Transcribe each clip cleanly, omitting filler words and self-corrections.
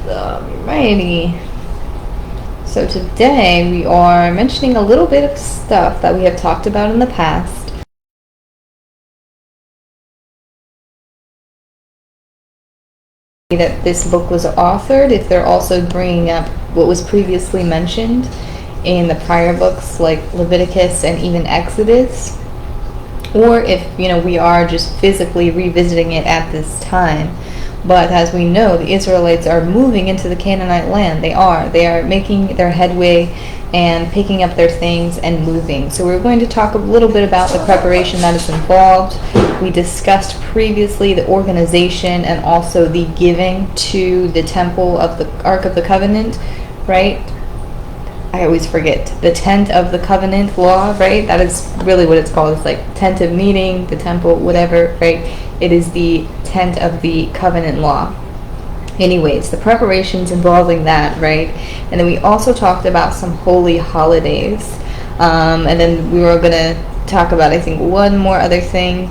Alrighty. So today we are mentioning a little bit of stuff that we have talked about in the past. That this book was authored, if they're also bringing up what was previously mentioned in the prior books like Leviticus and even Exodus, or if we are just physically revisiting it at this time. But as we know, the Israelites are moving into the Canaanite land. They are making their headway and picking up their things and moving. So we're going to talk a little bit about the preparation that is involved. We discussed previously the organization and also the giving to the temple of the Ark of the Covenant, right? I always forget. The tent of the covenant law, right? That is really what it's called. It's like tent of meeting, the temple, whatever, right? It is the tent of the covenant law. Anyways, the preparations involving that, right? And then we also talked about some holy holidays. And then we were going to talk about, I think, one more other thing.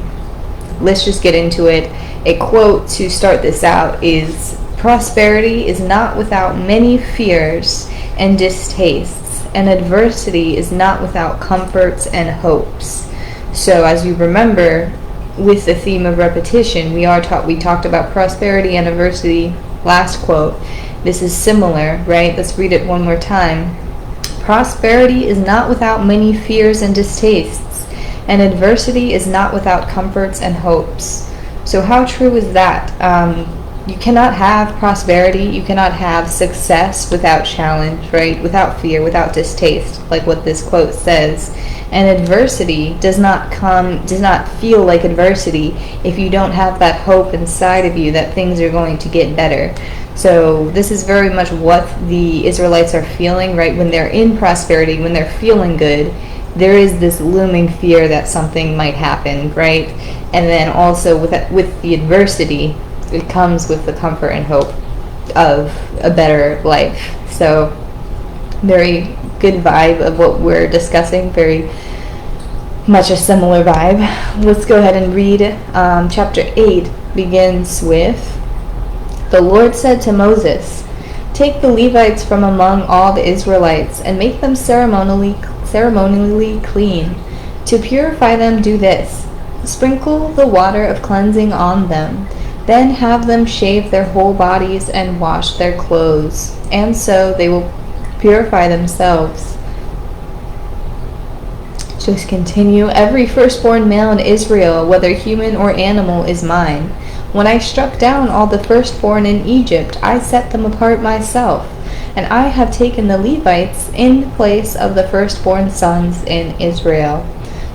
Let's just get into it. A quote to start this out is, "Prosperity is not without many fears and distastes, and adversity is not without comforts and hopes." So as you remember, with the theme of repetition, we talked about prosperity and adversity last quote. This is similar, right? Let's read it one more time. "Prosperity is not without many fears and distastes, and adversity is not without comforts and hopes." So how true is that? You cannot have prosperity, you cannot have success without challenge, right? Without fear, without distaste, like what this quote says. And adversity does not feel like adversity if you don't have that hope inside of you that things are going to get better. So this is very much what the Israelites are feeling, right? When they're in prosperity, when they're feeling good, there is this looming fear that something might happen, right? And then also with the adversity, it comes with the comfort and hope of a better life. So very good vibe of what we're discussing, very much a similar vibe. Let's go ahead and read. Chapter 8 begins with, "The Lord said to Moses, 'Take the Levites from among all the Israelites and make them ceremonially clean. To purify them, do this: sprinkle the water of cleansing on them. Then have them shave their whole bodies and wash their clothes, and so they will purify themselves.'" Just continue. "Every firstborn male in Israel, whether human or animal, is mine. When I struck down all the firstborn in Egypt, I set them apart myself, and I have taken the Levites in place of the firstborn sons in Israel."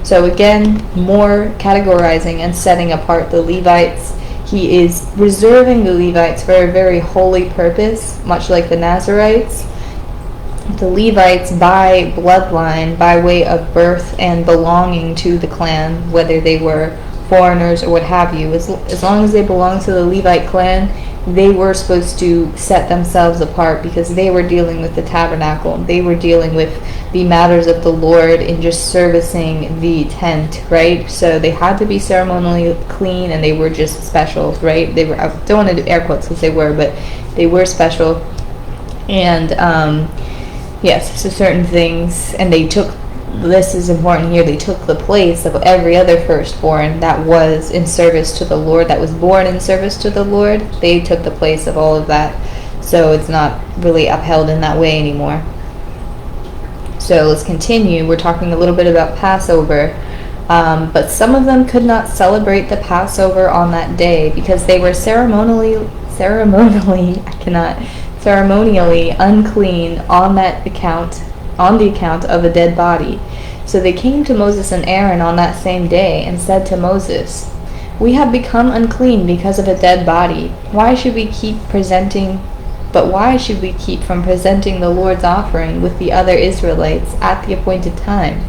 So again, more categorizing and setting apart the Levites. He is reserving the Levites for a very holy purpose, much like the Nazarites. The Levites by bloodline, by way of birth and belonging to the clan, whether they were foreigners or what have you, as long as they belonged to the Levite clan, they were supposed to set themselves apart because they were dealing with the tabernacle. They were dealing with the matters of the Lord in just servicing the tent, right? So they had to be ceremonially clean, and they were just special, right? They were, I don't want to do air quotes because they were, but they were special. And yes, so certain things, and they took, this is important here, they took the place of every other firstborn that was in service to the Lord, that was born in service to the Lord. They took the place of all of that. So it's not really upheld in that way anymore. So let's continue. We're talking a little bit about Passover. But some of them could not celebrate the Passover on that day because they were ceremonially unclean on the account of a dead body. So they came to Moses and Aaron on that same day and said to Moses, "We have become unclean because of a dead body. Why should we keep from presenting the Lord's offering with the other Israelites at the appointed time?"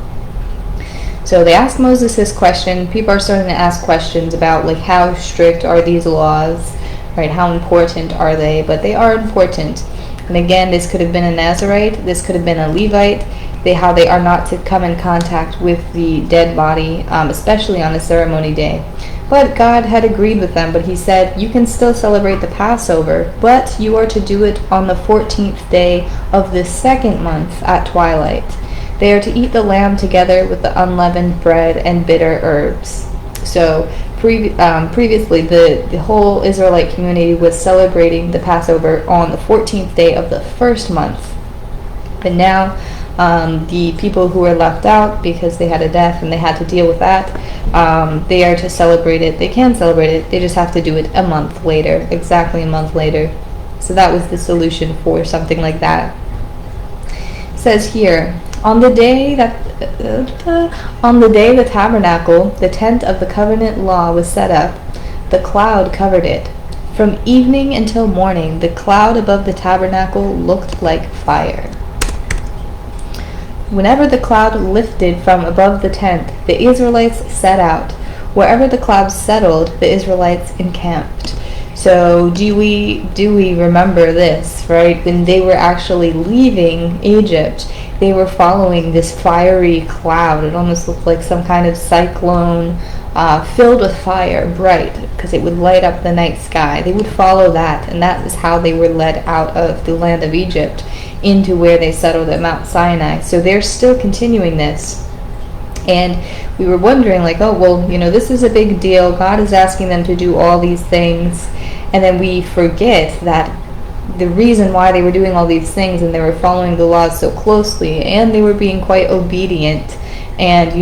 So they asked Moses this question. People are starting to ask questions about like how strict are these laws, right? How important are they? But they are important. And again, this could have been a Nazarite, this could have been a Levite. How they are not to come in contact with the dead body, especially on a ceremony day. But God had agreed with them, but he said, you can still celebrate the Passover, but you are to do it on the 14th day of the second month at twilight. They are to eat the lamb together with the unleavened bread and bitter herbs. So previously, the whole Israelite community was celebrating the Passover on the 14th day of the first month. But now, the people who were left out because they had a death and they had to deal with that, they are to celebrate it. They can celebrate it. They just have to do it a month later, exactly a month later. So that was the solution for something like that. It says here, on the day the tabernacle, the tent of the covenant law, was set up, the cloud covered it. From evening until morning, the cloud above the tabernacle looked like fire. Whenever the cloud lifted from above the tent, the Israelites set out. Wherever the cloud settled, the Israelites encamped. So do we remember this, right? When they were actually leaving Egypt, they were following this fiery cloud. It almost looked like some kind of cyclone filled with fire, bright, because it would light up the night sky. They would follow that, and that is how they were led out of the land of Egypt into where they settled at Mount Sinai. So they're still continuing this. And we were wondering, like, oh, well, this is a big deal. God is asking them to do all these things. And then we forget that the reason why they were doing all these things and they were following the laws so closely and they were being quite obedient and,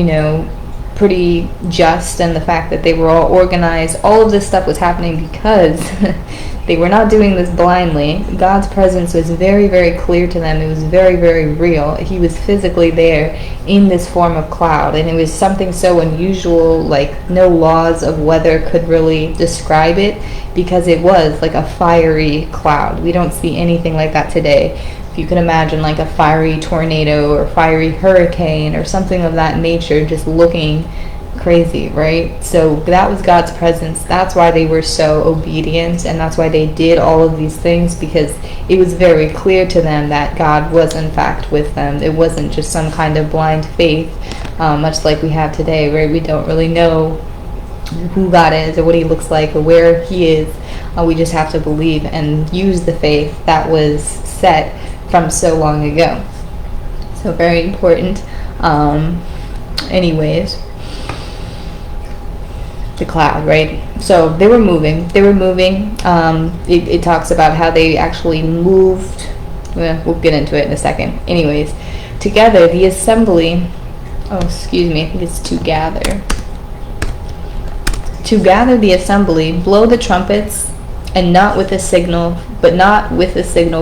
pretty just, and the fact that they were all organized, all of this stuff was happening because they were not doing this blindly. God's presence was very, very clear to them. It was very, very real. He was physically there in this form of cloud, and it was something so unusual, like no laws of weather could really describe it, because it was like a fiery cloud. We don't see anything like that today. If you can imagine like a fiery tornado or fiery hurricane or something of that nature, just looking crazy, right? So that was God's presence. That's why they were so obedient, and that's why they did all of these things, because it was very clear to them that God was in fact with them. It wasn't just some kind of blind faith, much like we have today, right? We don't really know who God is or what he looks like or where he is. We just have to believe and use the faith that was set from so long ago. So very important. Anyways, the cloud, right? So they were moving. It talks about how they actually moved. We'll get into it in a second. Anyways, together the assembly, I think it's to gather. To gather the assembly, blow the trumpets, and not with a signal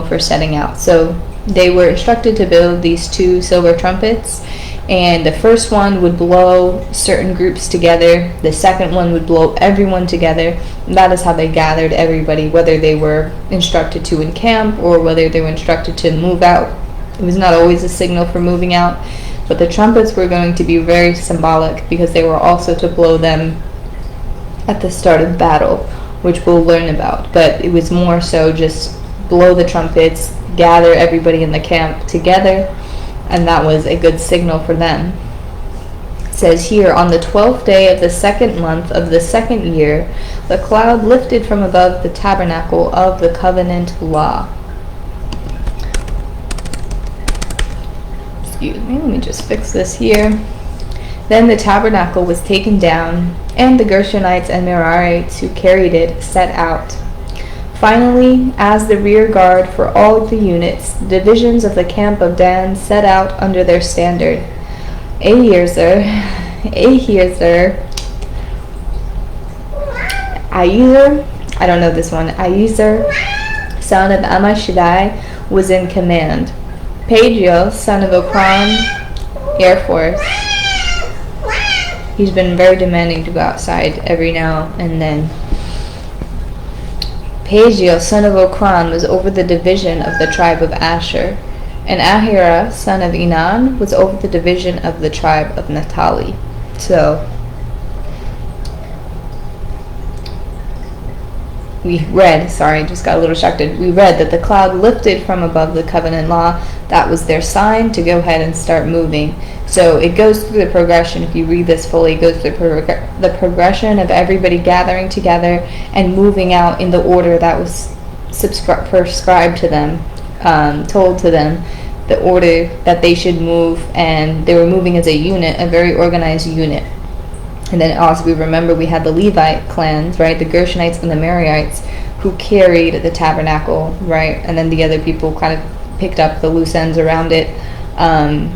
for setting out. So they were instructed to build these 2 silver trumpets, and the first one would blow certain groups together. The second one would blow everyone together. And that is how they gathered everybody, whether they were instructed to encamp or whether they were instructed to move out. It was not always a signal for moving out, but the trumpets were going to be very symbolic, because they were also to blow them at the start of battle, which we'll learn about. But it was more so just blow the trumpets, gather everybody in the camp together, and that was a good signal for them. It says here, on the 12th day of the second month of the second year, the cloud lifted from above the tabernacle of the covenant law. Excuse me, let me just fix this here. Then the tabernacle was taken down, and the Gershonites and Merarites who carried it set out. Finally, as the rear guard for all the units, divisions of the camp of Dan set out under their standard. Ahiezer, I don't know this one, Ahiezer, son of Ammishaddai, was in command. Pagiel, son of Okran, Air Force. He's been very demanding to go outside every now and then. Pagiel, son of Okran, was over the division of the tribe of Asher, and Ahira, son of Enan, was over the division of the tribe of Naphtali. So, just got a little distracted. We read that the cloud lifted from above the covenant law. That was their sign to go ahead and start moving. So it goes through the progression. If you read this fully, it goes through the progression of everybody gathering together and moving out in the order that was prescribed to them, told to them, the order that they should move, and they were moving as a unit, a very organized unit. And then also we remember we had the Levite clans, right, the Gershonites and the Merarites, who carried the tabernacle, right, and then the other people kind of picked up the loose ends around it. And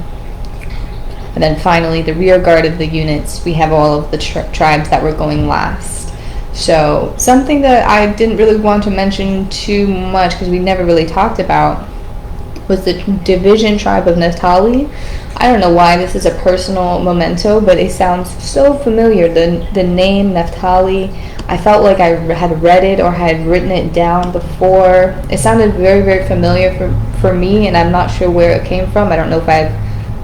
then finally the rear guard of the units, we have all of the tribes that were going last. So something that I didn't really want to mention too much, because we never really talked about, was the division tribe of Naphtali. I don't know why this is a personal memento, but it sounds so familiar. The name Naphtali, I felt like I had read it or had written it down before. It sounded very, very familiar for me, and I'm not sure where it came from. I don't know if I've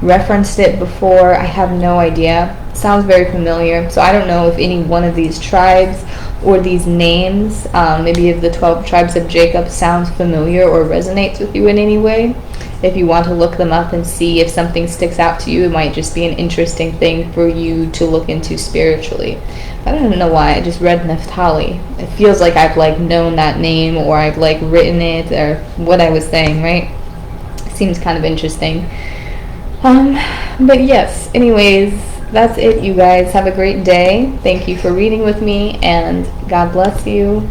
referenced it before. I have no idea. It sounds very familiar. So I don't know if any one of these tribes or these names, maybe of the 12 tribes of Jacob, sounds familiar or resonates with you in any way. If you want to look them up and see if something sticks out to you, it might just be an interesting thing for you to look into spiritually. I don't even know why I just read Naphtali. It feels like I've known that name, or I've written it, or what I was saying, right? It seems kind of interesting. But yes, anyways, that's it, you guys. Have a great day. Thank you for reading with me, and God bless you.